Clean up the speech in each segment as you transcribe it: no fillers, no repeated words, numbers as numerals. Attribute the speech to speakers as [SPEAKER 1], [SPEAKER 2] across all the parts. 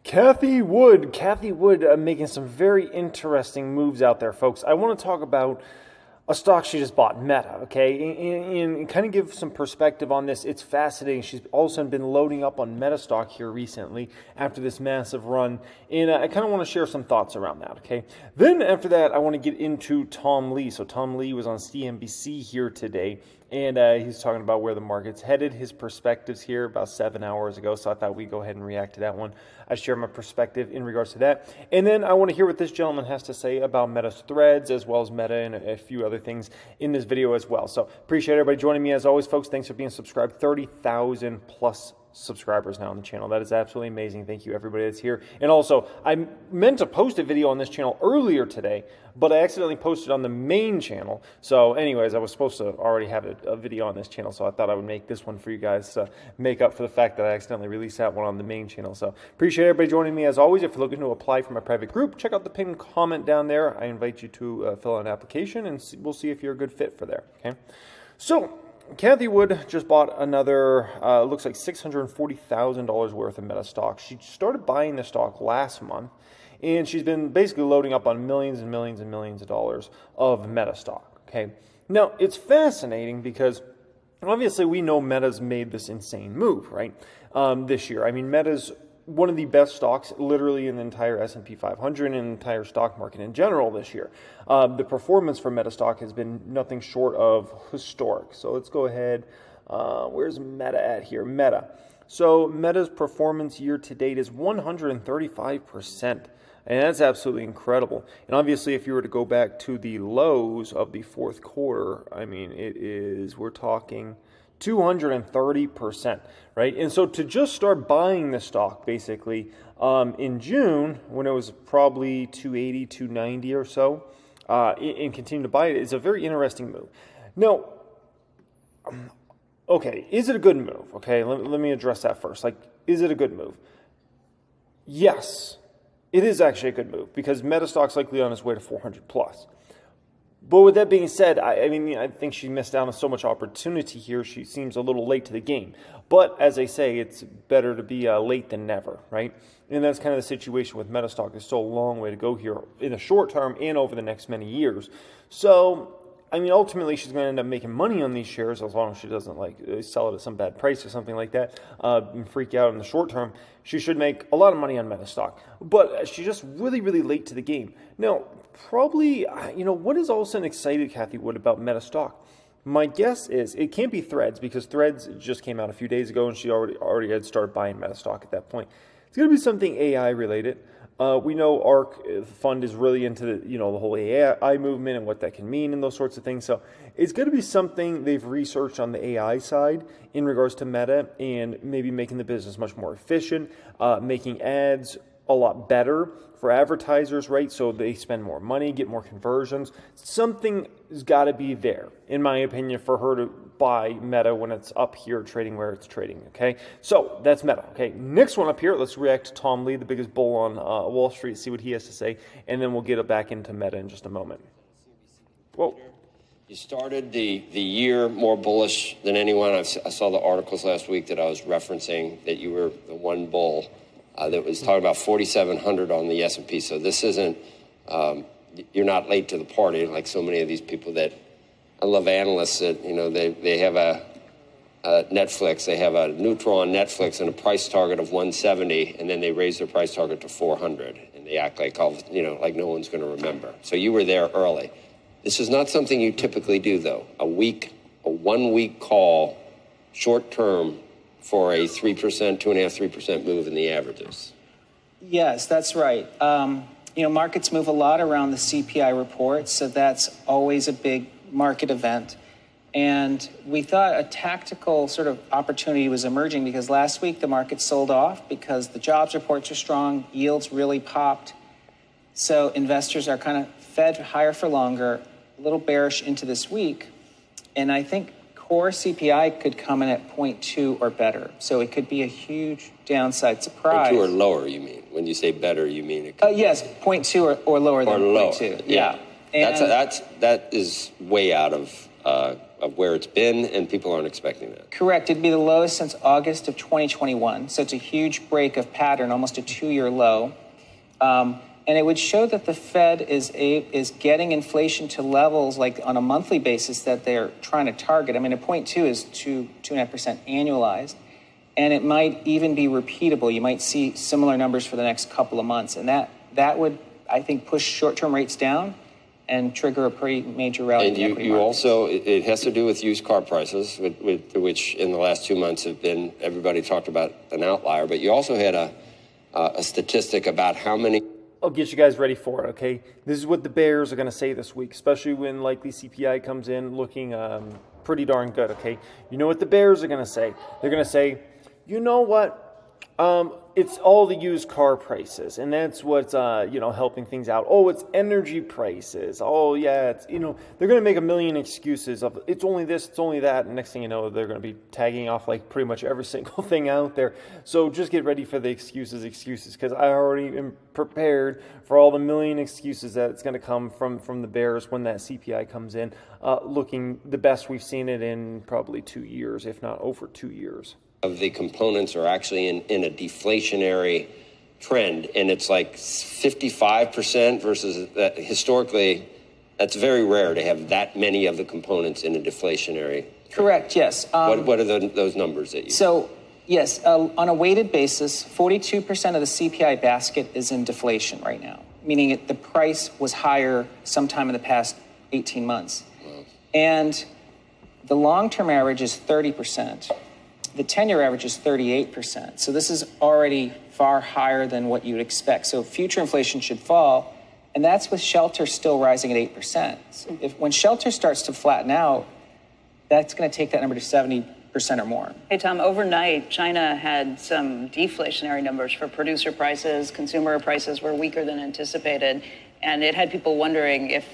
[SPEAKER 1] Cathie Wood making some very interesting moves out there, folks. I want to talk about a stock she just bought, Meta, okay, and kind of give some perspective on this. It's fascinating. She's also been loading up on Meta stock here recently after this massive run, and I kind of want to share some thoughts around that, okay? Then after that, I want to get into Tom Lee. So Tom Lee was on CNBC here today, and he's talking about where the market's headed, his perspectives here about 7 hours ago, so I thought we'd go ahead and react to that one. I share my perspective in regards to that. And then I want to hear what this gentleman has to say about Meta's threads, as well as Meta and a few other things in this video as well. So appreciate everybody joining me as always, folks. Thanks for being subscribed. 30,000 plus subscribers now on the channel. That is absolutely amazing. Thank you everybody that's here. And also, I meant to post a video on this channel earlier today, but I accidentally posted on the main channel. So anyways, I was supposed to already have a video on this channel, so I thought I would make this one for you guys to make up for the fact that I accidentally released that one on the main channel. So appreciate everybody joining me as always. If you're looking to apply for my private group, check out the pinned comment down there. I invite you to fill out an application, and we'll see if you're a good fit for there. Okay, so Cathie Wood just bought another, looks like $640,000 worth of Meta stock. She started buying the stock last month, and she's been basically loading up on millions and millions and millions of dollars of Meta stock. Okay, now it's fascinating because obviously we know Meta's made this insane move, right? This year, I mean, Meta's one of the best stocks literally in the entire S&P 500 and the entire stock market in general this year. The performance for Meta stock has been nothing short of historic. So let's go ahead. Where's Meta at here? Meta. So Meta's performance year to date is 135%. And that's absolutely incredible. And obviously, if you were to go back to the lows of the fourth quarter, I mean, we're talking 230%, right? And so to just start buying the stock basically in June, when it was probably 280, 290 or so, and continue to buy it is a very interesting move. Now, okay, is it a good move? Okay, let me address that first. Like, is it a good move? Yes, it is actually a good move because Meta stock's likely on its way to 400 plus. But with that being said, I think she missed out on so much opportunity here. She seems a little late to the game. But as I say, it's better to be late than never, right? And that's kind of the situation with Meta stock. There's still a long way to go here in the short term and over the next many years. So, I mean, ultimately, she's going to end up making money on these shares as long as she doesn't like sell it at some bad price or something like that and freak out in the short term. She should make a lot of money on Meta stock. But she's just really, really late to the game. Now, probably, what has all of a sudden excited Cathie Wood about Meta stock? My guess is it can't be Threads because Threads just came out a few days ago and she already had started buying Meta stock at that point. It's going to be something AI related. We know ARK Fund is really into the whole AI movement and what that can mean and those sorts of things. So it's going to be something they've researched on the AI side in regards to Meta and maybe making the business much more efficient, making ads a lot better for advertisers, right? So they spend more money, get more conversions. Something has got to be there, in my opinion, for her to buy Meta when it's up here trading where it's trading, okay? So that's Meta, okay? Next one up here, let's react to Tom Lee, the biggest bull on Wall Street, see what he has to say, and then we'll get it back into Meta in just a moment. Whoa.
[SPEAKER 2] You started the year more bullish than anyone. I saw the articles last week that I was referencing that you were the one bull that was talking about 4,700 on the S&P. So this isn't, you're not late to the party like so many of these people that, I love analysts that, they have a Netflix, they have a neutral on Netflix and a price target of 170, and then they raise their price target to 400, and they act like, like no one's going to remember. So you were there early. This is not something you typically do, though. A 1 week call, short term, for a 3%, 2.5%, 3% move in the averages.
[SPEAKER 3] Yes, that's right. Markets move a lot around the CPI report, so that's always a big market event. And we thought a tactical sort of opportunity was emerging because last week the market sold off because the jobs reports are strong, yields really popped. So investors are kind of fed higher for longer, a little bearish into this week. And I think core CPI could come in at 0.2 or better. So it could be a huge downside surprise.
[SPEAKER 2] 0.2 or lower, you mean? When you say better, you mean it could
[SPEAKER 3] yes, 0.2 or lower than 0.2. Yeah.
[SPEAKER 2] That is way out of of where it's been, and people aren't expecting that.
[SPEAKER 3] Correct. It'd be the lowest since August of 2021. So it's a huge break of pattern, almost a 2-year low. And it would show that the Fed is getting inflation to levels like on a monthly basis that they're trying to target. I mean, a 0.2 is 2.5% annualized. And it might even be repeatable. You might see similar numbers for the next couple of months. And that would, I think, push short-term rates down and trigger a pretty major rally in the equity markets.
[SPEAKER 2] Also, it has to do with used car prices, which in the last 2 months have been, everybody talked about an outlier, but you also had a statistic about how many...
[SPEAKER 1] I'll get you guys ready for it, okay? This is what the bears are going to say this week, especially when likely CPI comes in looking pretty darn good, okay? You know what the bears are going to say? They're going to say, you know what? It's all the used car prices, and that's what's, helping things out. Oh, it's energy prices. Oh, yeah, it's, they're going to make a million excuses of it's only this, it's only that, and next thing you know, they're going to be tagging off like pretty much every single thing out there. So just get ready for the excuses, because I already am prepared for all the million excuses that's going to come from the bears when that CPI comes in, looking the best we've seen it in probably 2 years, if not over 2 years.
[SPEAKER 2] Of the components are actually in a deflationary trend, and it's like 55% versus that. Historically, that's very rare to have that many of the components in a deflationary trend.
[SPEAKER 3] Correct, yes.
[SPEAKER 2] What are those numbers that you...
[SPEAKER 3] So, yes, on a weighted basis, 42% of the CPI basket is in deflation right now, meaning the price was higher sometime in the past 18 months. Wow. And the long-term average is 30%. The 10-year average is 38%. So this is already far higher than what you would expect. So future inflation should fall, and that's with shelter still rising at 8%. So when shelter starts to flatten out, that's going to take that number to 70% or more.
[SPEAKER 4] Hey, Tom, overnight, China had some deflationary numbers for producer prices. Consumer prices were weaker than anticipated, and it had people wondering if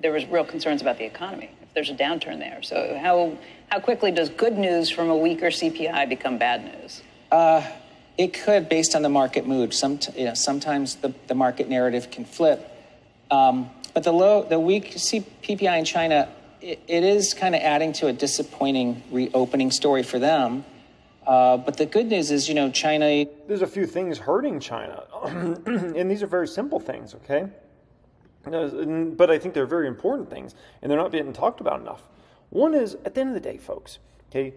[SPEAKER 4] there was real concerns about the economy, if there's a downturn there. So how quickly does good news from a weaker CPI become bad news?
[SPEAKER 3] It could, based on the market mood. Sometimes the market narrative can flip. But the weak PPI in China, it is kind of adding to a disappointing reopening story for them. But the good news is, China...
[SPEAKER 1] There's a few things hurting China, and these are very simple things, okay? But I think they're very important things, and they're not being talked about enough. One is, at the end of the day, folks, okay,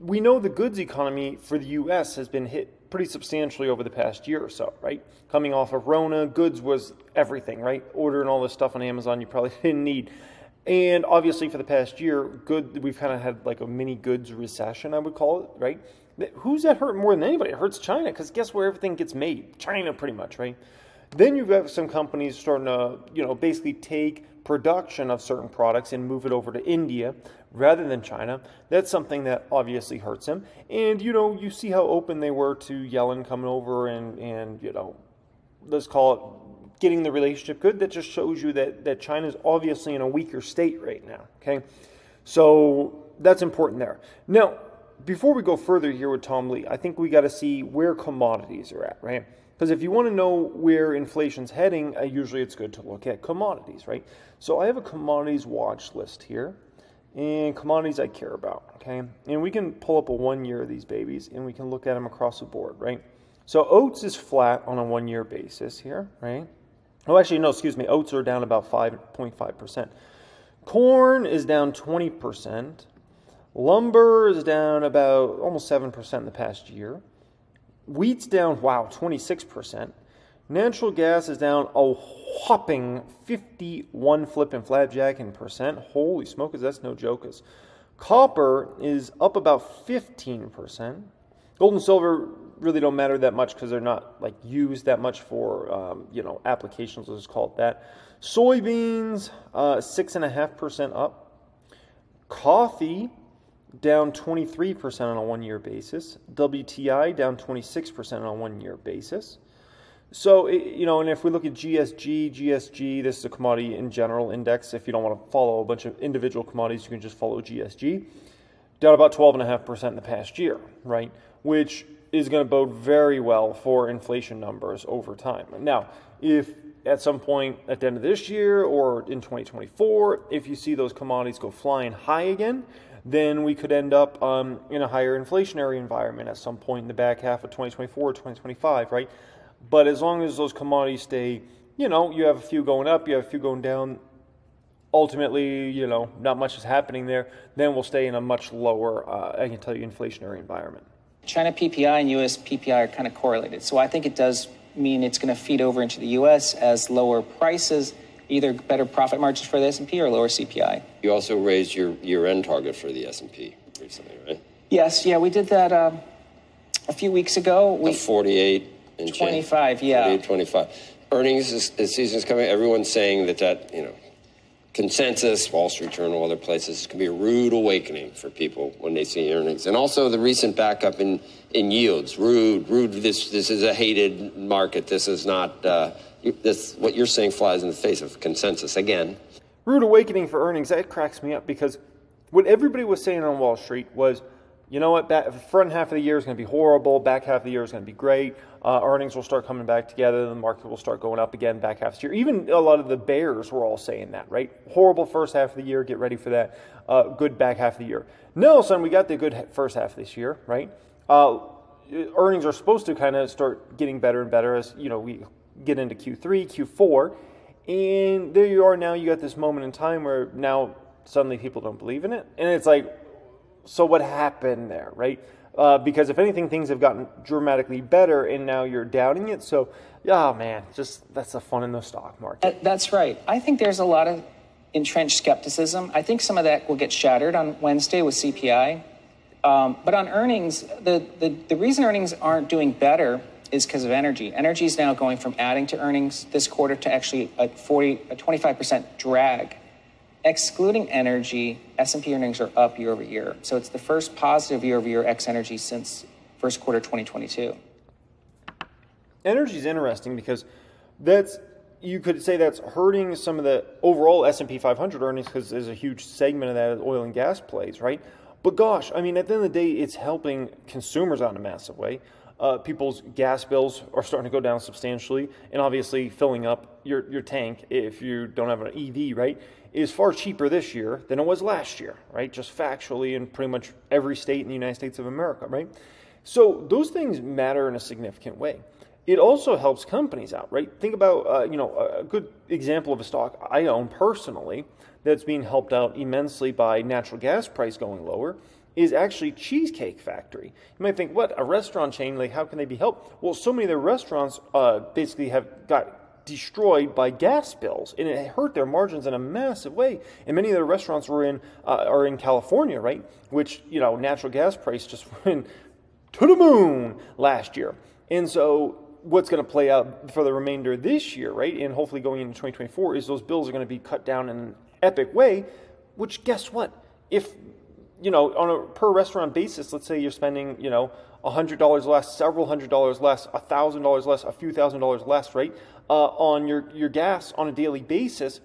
[SPEAKER 1] we know the goods economy for the U.S. has been hit pretty substantially over the past year or so, right? Coming off of Rona, goods was everything, right? Ordering all this stuff on Amazon you probably didn't need. And obviously for the past year, we've kind of had like a mini goods recession, I would call it, right? Who's that hurt more than anybody? It hurts China, because guess where everything gets made? China, pretty much, right? Then you've got some companies starting to, basically take production of certain products and move it over to India rather than China. That's something that obviously hurts them. And, you see how open they were to Yellen coming over and let's call it getting the relationship good. That just shows you that China's obviously in a weaker state right now, okay? So that's important there. Now, before we go further here with Tom Lee, I think we got to see where commodities are at, right? Because if you want to know where inflation's heading, usually it's good to look at commodities, right? So I have a commodities watch list here, and commodities I care about, okay? And we can pull up a 1 year of these babies, and we can look at them across the board, right? So oats is flat on a 1 year basis here, right? Oh, actually, no, excuse me. Oats are down about 5.5%. Corn is down 20%. Lumber is down about almost 7% in the past year. Wheat's down, 26%. Natural gas is down a whopping 51 flipping flapjack in percent. Holy smokers, that's no jokers. Copper is up about 15%. Gold and silver really don't matter that much because they're not like used that much for applications. Let's call it that. Soybeans 6.5% up. Coffee down 23% on a 1 year basis. WTI down 26% on a 1 year basis. So, and if we look at GSG, this is a commodity in general index. If you don't want to follow a bunch of individual commodities, you can just follow GSG. Down about 12.5% in the past year, right? Which is going to bode very well for inflation numbers over time. Now, if at some point at the end of this year or in 2024, if you see those commodities go flying high again, then we could end up in a higher inflationary environment at some point in the back half of 2024 or 2025, right? But as long as those commodities stay, you have a few going up, you have a few going down, ultimately, not much is happening there, then we'll stay in a much lower, I can tell you, inflationary environment.
[SPEAKER 3] China PPI and US PPI are kind of correlated. So I think it does mean it's going to feed over into the US as lower prices, either better profit margins for the S&P or lower CPI.
[SPEAKER 2] You also raised your year-end target for the S&P recently, right?
[SPEAKER 3] Yes, we did that a few weeks ago.
[SPEAKER 2] The 48 and
[SPEAKER 3] 25, yeah.
[SPEAKER 2] 48, 25. Earnings season is coming. Everyone's saying that consensus, Wall Street Journal, other places, can be a rude awakening for people when they see earnings. And also the recent backup in yields. Rude. This is a hated market. This is not, what you're saying flies in the face of consensus again.
[SPEAKER 1] Rude awakening for earnings, that cracks me up because what everybody was saying on Wall Street was, you know what, the front half of the year is going to be horrible, back half of the year is going to be great, earnings will start coming back together, the market will start going up again back half of the year. Even a lot of the bears were all saying that, right? Horrible first half of the year, get ready for that, good back half of the year. Now all of a sudden we got the good first half of this year, right? Earnings are supposed to kind of start getting better and better as, we get into Q3, Q4, and there you are now, you got this moment in time where now suddenly people don't believe in it, and it's like, so what happened there, right? Because if anything, things have gotten dramatically better, and now you're doubting it. So, man, that's the fun in the stock market.
[SPEAKER 3] That's right. I think there's a lot of entrenched skepticism. I think some of that will get shattered on Wednesday with CPI. But on earnings, the reason earnings aren't doing better is because of energy. Energy is now going from adding to earnings this quarter to actually a 25% drag. Excluding energy, S&P earnings are up year over year. So it's the first positive year over year ex energy since first quarter 2022.
[SPEAKER 1] Energy is interesting because you could say that's hurting some of the overall S&P 500 earnings because there's a huge segment of that as oil and gas plays, right? But gosh, I mean, at the end of the day, it's helping consumers out in a massive way. People's gas bills are starting to go down substantially, and obviously filling up your tank, if you don't have an EV, right, is far cheaper this year than it was last year, right? Just factually in pretty much every state in the United States of America, right? So those things matter in a significant way. It also helps companies out, right? Think about, a good example of a stock I own personally that's being helped out immensely by natural gas price going lower is actually Cheesecake Factory. You might think, what, a restaurant chain, like how can they be helped? Well, so many of their restaurants basically have got destroyed by gas bills, and it hurt their margins in a massive way. And many of their restaurants are in California, right? Which, natural gas price just went to the moon last year. And so what's going to play out for the remainder of this year, right, and hopefully going into 2024, is those bills are going to be cut down in an epic way, which guess what? If, on a per restaurant basis, let's say you're spending, $100 less, several $100s less, $1,000 less, a few $1,000s less, right, on your gas on a daily basis,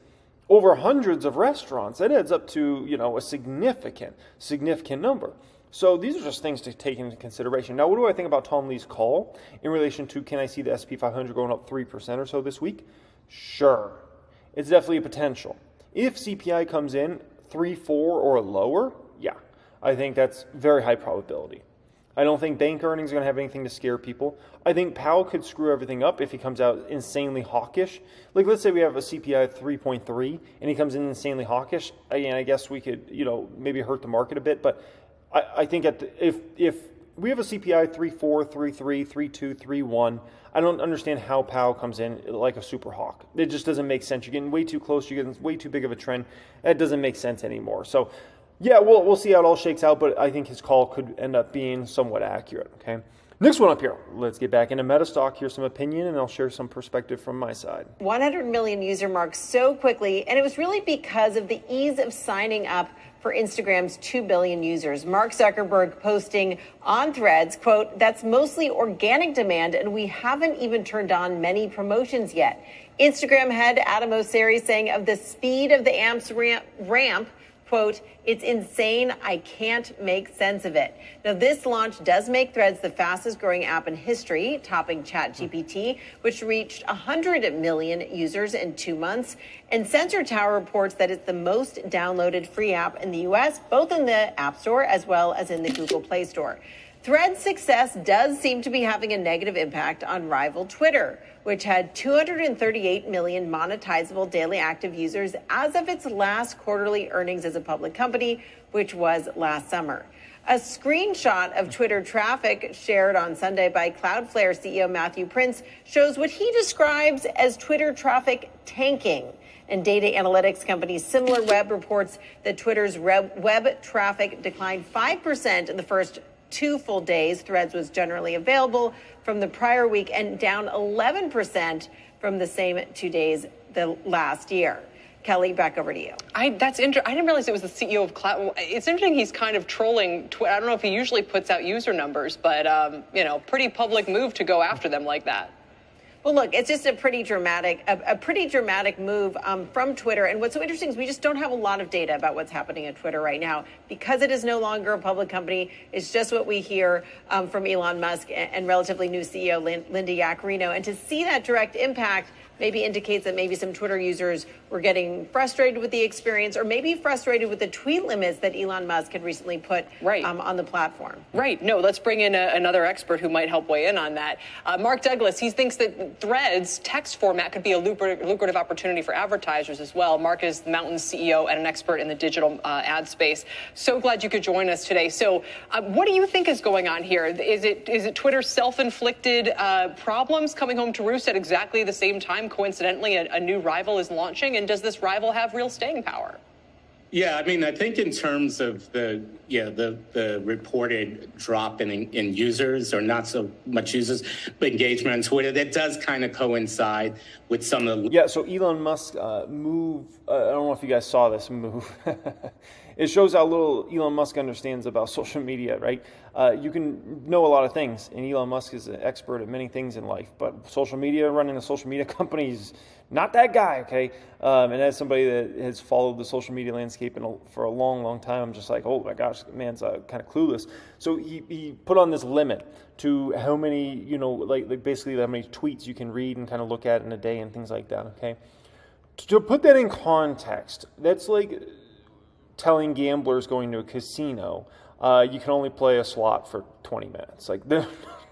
[SPEAKER 1] over hundreds of restaurants, that adds up to, a significant number. So these are just things to take into consideration. Now, what do I think about Tom Lee's call in relation to, can I see the S&P 500 going up 3% or so this week? Sure. It's definitely a potential. If CPI comes in 3, 4, or lower, yeah, I think that's very high probability. I don't think bank earnings are going to have anything to scare people. I think Powell could screw everything up if he comes out insanely hawkish. Like, let's say we have a CPI of 3.3 and he comes in insanely hawkish. I guess we could, maybe hurt the market a bit. But I think if we have a CPI 3.4, 3.3, 3.2, 3.1, I don't understand how Powell comes in like a super hawk. It just doesn't make sense. You're getting way too close. You're getting way too big of a trend. That doesn't make sense anymore. So, yeah, we'll see how it all shakes out, but I think his call could end up being somewhat accurate, okay? Next one up here. Let's get back into Metastock. Here's some opinion, and I'll share some perspective from my side.
[SPEAKER 5] 100 million user mark so quickly, and it was really because of the ease of signing up for Instagram's 2 billion users. Mark Zuckerberg posting on Threads, quote, "That's mostly organic demand, and we haven't even turned on many promotions yet." Instagram head Adam Mosseri saying of the speed of the AMP's ramp, quote, "It's insane. I can't make sense of it." Now, this launch does make Threads the fastest growing app in history, topping ChatGPT, which reached 100 million users in 2 months. And Sensor Tower reports that it's the most downloaded free app in the U.S., both in the App Store as well as in the Google Play Store. Threads' success does seem to be having a negative impact on rival Twitter, which had 238 million monetizable daily active users as of its last quarterly earnings as a public company, which was last summer. A screenshot of Twitter traffic shared on Sunday by Cloudflare CEO Matthew Prince shows what he describes as Twitter traffic tanking. And data analytics company SimilarWeb reports that Twitter's web traffic declined 5% in the first 2 full days Threads was generally available from the prior week, and down 11% from the same 2 days the last year. Kelly, back over to you.
[SPEAKER 6] That's interesting. I didn't realize it was the CEO of Cloud. It's interesting. He's kind of trolling Twitter. I don't know if he usually puts out user numbers, but pretty public move to go after them like that.
[SPEAKER 5] Well, look, it's just a pretty dramatic move from Twitter. And what's so interesting is we just don't have a lot of data about what's happening at Twitter right now because it is no longer a public company. It's just what we hear from Elon Musk and relatively new CEO Linda Yaccarino. And to see that direct impact maybe indicates that maybe some Twitter users were getting frustrated with the experience, or maybe frustrated with the tweet limits that Elon Musk had recently put on the platform.
[SPEAKER 6] Right. No, let's bring in another expert who might help weigh in on that. Mark Douglas, he thinks that Threads text format could be a lucrative opportunity for advertisers as well. Mark is Mountain's CEO and an expert in the digital ad space. So glad you could join us today. So what do you think is going on here? Is it Twitter's self-inflicted problems coming home to roost at exactly the same time? Coincidentally, a new rival is launching, and does this rival have real staying power?
[SPEAKER 7] Yeah, I mean, I think in terms of the reported drop in users, or not so much users, but engagement on Twitter, that does kind of coincide with some of the...
[SPEAKER 1] Yeah, so Elon Musk move, I don't know if you guys saw this move. It shows how little Elon Musk understands about social media, right? You can know a lot of things, and Elon Musk is an expert at many things in life, but social media, running a social media company is not that guy, okay? And as somebody that has followed the social media landscape for a long, long time, I'm just like, oh my gosh, man's kind of clueless. So he put on this limit to how many, like basically how many tweets you can read and kind of look at in a day and things like that, okay? To put that in context, that's like telling gamblers going to a casino, you can only play a slot for 20 minutes. Like,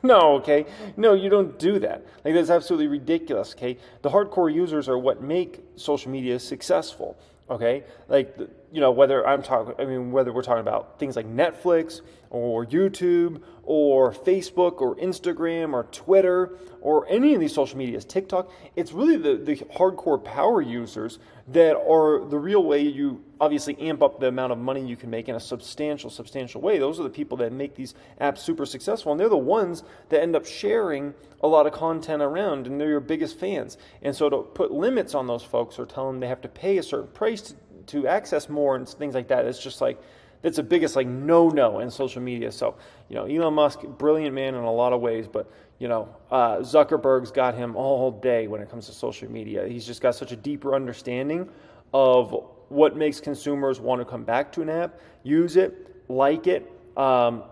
[SPEAKER 1] no, okay? No, you don't do that. Like, that's absolutely ridiculous, okay? The hardcore users are what make social media successful, okay? Like, whether we're talking about things like Netflix or YouTube or Facebook or Instagram or Twitter or any of these social medias, TikTok, it's really the hardcore power users that are the real way you obviously amp up the amount of money you can make in a substantial way. Those are the people that make these apps super successful, and they're the ones that end up sharing a lot of content around, and they're your biggest fans. And so to put limits on those folks or tell them they have to pay a certain price to access more and things like that, it's just like, that's the biggest no in social media. So, Elon Musk, brilliant man in a lot of ways, but Zuckerberg's got him all day when it comes to social media. He's just got such a deeper understanding of what makes consumers want to come back to an app, use it, like it. Elon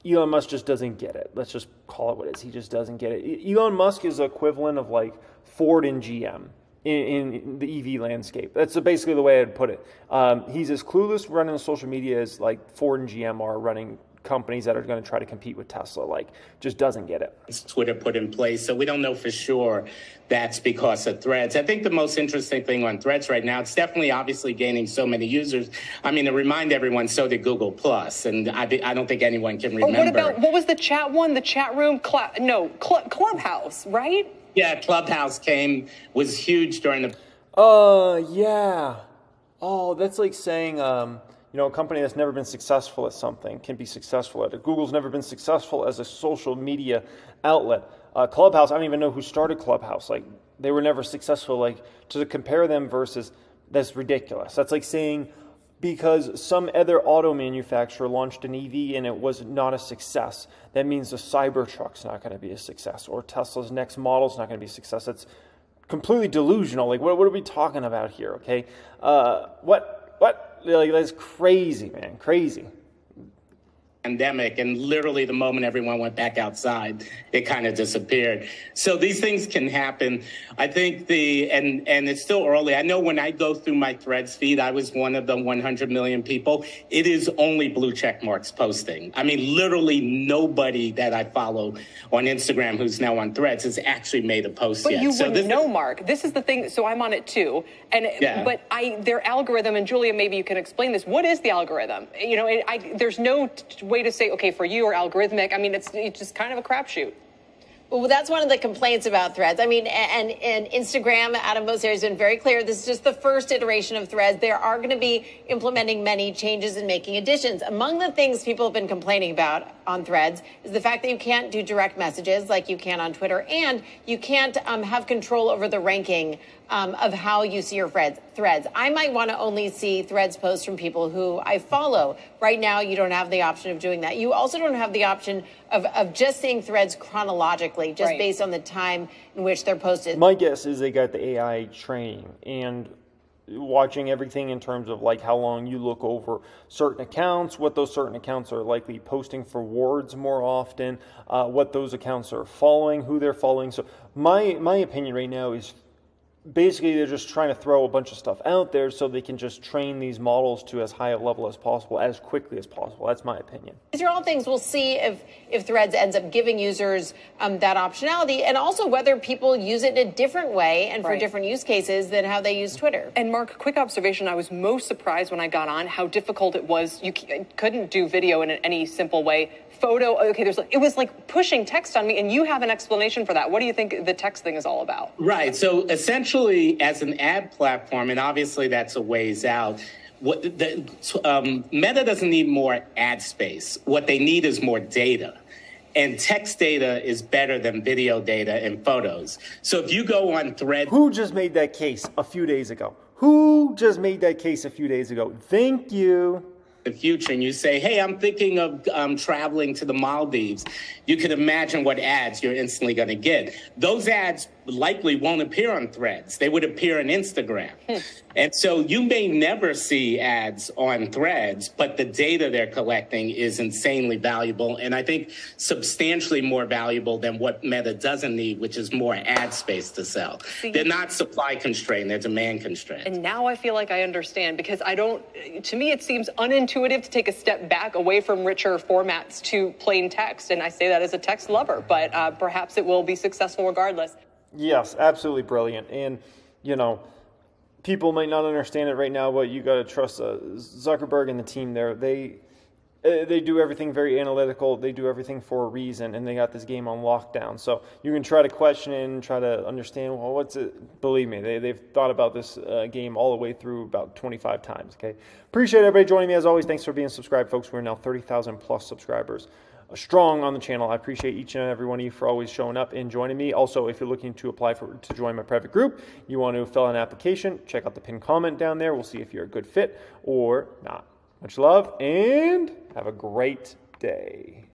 [SPEAKER 1] Musk just doesn't get it. Let's just call it what it is. He just doesn't get it. Elon Musk is the equivalent of like Ford and GM in the EV landscape. That's basically the way I'd put it. He's as clueless running social media as like Ford and GM are running companies that are going to try to compete with Tesla. Like, just doesn't get it.
[SPEAKER 7] Twitter put in place, so we don't know for sure that's because of Threads. I think the most interesting thing on Threads right now, it's definitely obviously gaining so many users. I mean, to remind everyone, so did Google Plus, and I don't think anyone can remember.
[SPEAKER 6] What was the chat one? The chat room? Clubhouse, right?
[SPEAKER 7] Yeah, Clubhouse was huge during the...
[SPEAKER 1] Yeah. Oh, that's like saying, a company that's never been successful at something can be successful at it. Google's never been successful as a social media outlet. Clubhouse, I don't even know who started Clubhouse. Like, they were never successful. Like, to compare them versus, that's ridiculous. That's like saying because some other auto manufacturer launched an EV and it was not a success, that means the Cybertruck's not going to be a success, or Tesla's next model's not going to be a success. It's completely delusional. Like, what are we talking about here, okay? What? Like, that's crazy, man, crazy.
[SPEAKER 7] Pandemic, and literally the moment everyone went back outside, it kind of disappeared. So these things can happen. I think and it's still early. I know when I go through my Threads feed, I was one of the 100 million people. It is only blue check marks posting. I mean, literally nobody that I follow on Instagram who's now on Threads has actually made a post
[SPEAKER 6] but
[SPEAKER 7] yet.
[SPEAKER 6] You wouldn't know, Mark. This is the thing. So I'm on it too, and but their algorithm, and Julia, maybe you can explain this. What is the algorithm? You know, there's no way to say, okay, for you or algorithmic. I mean, it's just kind of a crapshoot.
[SPEAKER 5] Well, that's one of the complaints about Threads. I mean, and Instagram, Adam Mosseri has been very clear. This is just the first iteration of Threads. There are going to be implementing many changes and making additions. Among the things people have been complaining about on Threads is the fact that you can't do direct messages like you can on Twitter, and you can't have control over the ranking of how you see your threads. I might want to only see Threads posts from people who I follow. Right now, you don't have the option of doing that. You also don't have the option of just seeing Threads chronologically, just based on the time in which they're posted.
[SPEAKER 1] My guess is they got the AI training and watching everything in terms of like how long you look over certain accounts, what those certain accounts are likely posting for words more often, what those accounts are following, who they're following. So my opinion right now is basically they're just trying to throw a bunch of stuff out there so they can just train these models to as high a level as possible, as quickly as possible. That's my opinion. These
[SPEAKER 5] are all things we'll see if Threads ends up giving users that optionality, and also whether people use it in a different way and for different use cases than how they use Twitter.
[SPEAKER 6] And Mark, quick observation, I was most surprised when I got on how difficult it was. You couldn't do video in any simple way. Photo, okay, it was like pushing text on me, and you have an explanation for that. What do you think the text thing is all about?
[SPEAKER 7] Right. So essentially, as an ad platform, and obviously that's a ways out, Meta doesn't need more ad space. What they need is more data. And text data is better than video data and photos. So if you go on Thread...
[SPEAKER 1] Who just made that case a few days ago? Who just made that case a few days ago? Thank you.
[SPEAKER 7] The future, and you say, hey, I'm thinking of traveling to the Maldives, you can imagine what ads you're instantly going to get. Those ads likely won't appear on Threads. They would appear on Instagram. And so you may never see ads on Threads, but the data they're collecting is insanely valuable, and I think substantially more valuable than what Meta doesn't need, which is more ad space to sell. They're not supply constrained, they're demand constrained.
[SPEAKER 6] And now I feel like I understand, because to me it seems unintuitive to take a step back away from richer formats to plain text, and I say that as a text lover, but perhaps it will be successful regardless.
[SPEAKER 1] Yes, absolutely brilliant. And, you know, people might not understand it right now, but you got to trust Zuckerberg and the team there. They do everything very analytical. They do everything for a reason, and they got this game on lockdown. So you can try to question it and try to understand, well, what's it? Believe me, they've thought about this game all the way through about 25 times, okay? Appreciate everybody joining me. As always, thanks for being subscribed, folks. We're now 30,000 plus subscribers. Strong on the channel. I appreciate each and every one of you for always showing up and joining me. Also, if you're looking to apply to join my private group, you want to fill out an application, check out the pinned comment down there. We'll see if you're a good fit or not. Much love and have a great day.